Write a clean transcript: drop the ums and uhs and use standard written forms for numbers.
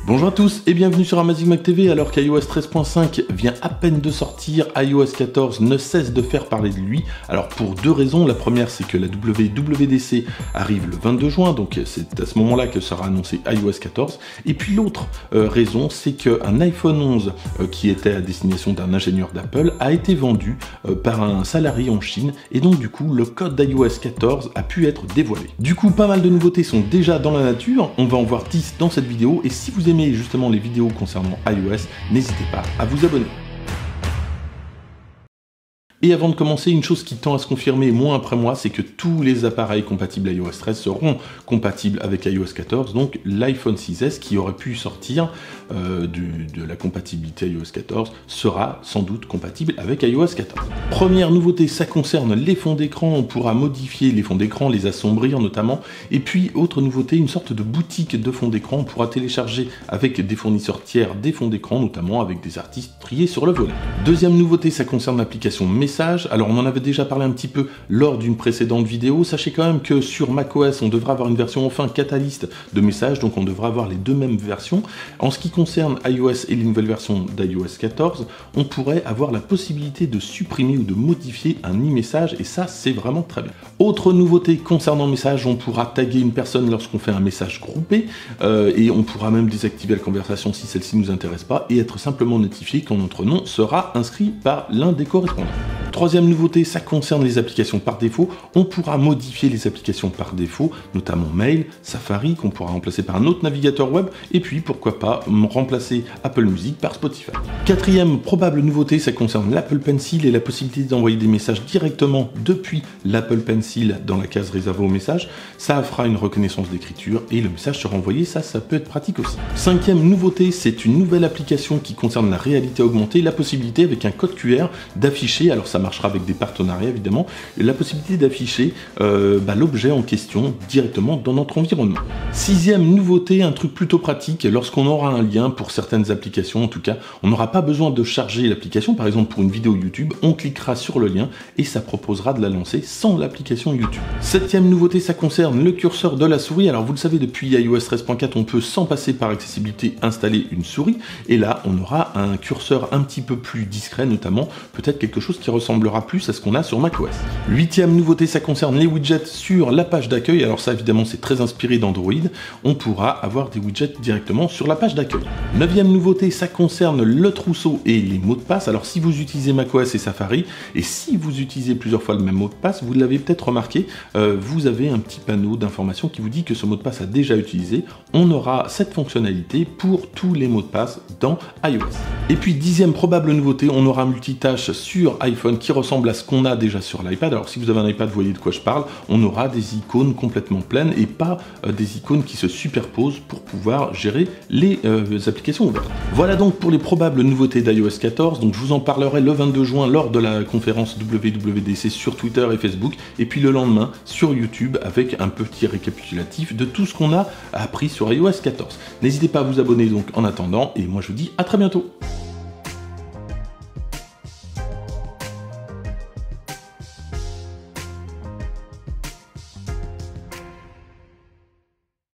Bonjour à tous et bienvenue sur Amazing Mac TV. Alors qu'iOS 13.5 vient à peine de sortir, iOS 14 ne cesse de faire parler de lui. Alors pour deux raisons, la première c'est que la WWDC arrive le 22 juin, donc c'est à ce moment-là que sera annoncé iOS 14. Et puis l'autre raison c'est qu'un iPhone 11 qui était à destination d'un ingénieur d'Apple a été vendu par un salarié en Chine et donc du coup le code d'iOS 14 a pu être dévoilé. Du coup pas mal de nouveautés sont déjà dans la nature, on va en voir 10 dans cette vidéo et si vous aimez justement les vidéos concernant iOS, n'hésitez pas à vous abonner. Et avant de commencer, une chose qui tend à se confirmer mois après mois, c'est que tous les appareils compatibles iOS 13 seront compatibles avec iOS 14, donc l'iPhone 6S qui aurait pu sortir de la compatibilité iOS 14 sera sans doute compatible avec iOS 14. Première nouveauté, ça concerne les fonds d'écran, on pourra modifier les fonds d'écran, les assombrir notamment, et puis autre nouveauté, une sorte de boutique de fonds d'écran, on pourra télécharger avec des fournisseurs tiers des fonds d'écran, notamment avec des artistes triés sur le volet. Deuxième nouveauté, ça concerne l'application Message. Alors on en avait déjà parlé un petit peu lors d'une précédente vidéo, sachez quand même que sur macOS on devra avoir une version enfin catalyste de Message, donc on devra avoir les deux mêmes versions. En ce qui concerne iOS et les nouvelles versions d'iOS 14, on pourrait avoir la possibilité de supprimer ou de modifier un e-message et ça c'est vraiment très bien. Autre nouveauté concernant Message, on pourra taguer une personne lorsqu'on fait un message groupé et on pourra même désactiver la conversation si celle-ci ne nous intéresse pas et être simplement notifié quand notre nom sera inscrit par l'un des correspondants. Troisième nouveauté, ça concerne les applications par défaut. On pourra modifier les applications par défaut, notamment Mail, Safari, qu'on pourra remplacer par un autre navigateur web, et puis pourquoi pas remplacer Apple Music par Spotify. Quatrième probable nouveauté, ça concerne l'Apple Pencil et la possibilité d'envoyer des messages directement depuis l'Apple Pencil dans la case réservée aux messages. Ça fera une reconnaissance d'écriture et le message sera envoyé, ça peut être pratique aussi. Cinquième nouveauté, c'est une nouvelle application qui concerne la réalité augmentée, la possibilité avec un code QR d'afficher, alors ça marchera avec des partenariats évidemment, la possibilité d'afficher l'objet en question directement dans notre environnement. Sixième nouveauté, un truc plutôt pratique, lorsqu'on aura un lien pour certaines applications en tout cas, on n'aura pas besoin de charger l'application, par exemple pour une vidéo YouTube, on cliquera sur le lien et ça proposera de la lancer sans l'application YouTube. Septième nouveauté, ça concerne le curseur de la souris, alors vous le savez depuis iOS 13.4 on peut sans passer par accessibilité installer une souris et là on aura un curseur un petit peu plus discret, notamment peut-être quelque chose qui ressemblera plus à ce qu'on a sur macOS. Huitième nouveauté, ça concerne les widgets sur la page d'accueil. Alors ça évidemment c'est très inspiré d'Android. On pourra avoir des widgets directement sur la page d'accueil. Neuvième nouveauté, ça concerne le trousseau et les mots de passe. Alors si vous utilisez macOS et Safari, et si vous utilisez plusieurs fois le même mot de passe, vous l'avez peut-être remarqué, vous avez un petit panneau d'information qui vous dit que ce mot de passe a déjà utilisé. On aura cette fonctionnalité pour tous les mots de passe dans iOS. Et puis dixième probable nouveauté, on aura un multitâche sur iPhone qui ressemble à ce qu'on a déjà sur l'iPad. Alors si vous avez un iPad, vous voyez de quoi je parle, on aura des icônes complètement pleines et pas des icônes qui se superposent pour pouvoir gérer les applications ouvertes. Voilà donc pour les probables nouveautés d'iOS 14, donc je vous en parlerai le 22 juin lors de la conférence WWDC sur Twitter et Facebook, et puis le lendemain sur YouTube avec un petit récapitulatif de tout ce qu'on a appris sur iOS 14. N'hésitez pas à vous abonner donc en attendant, et moi je vous dis à très bientôt.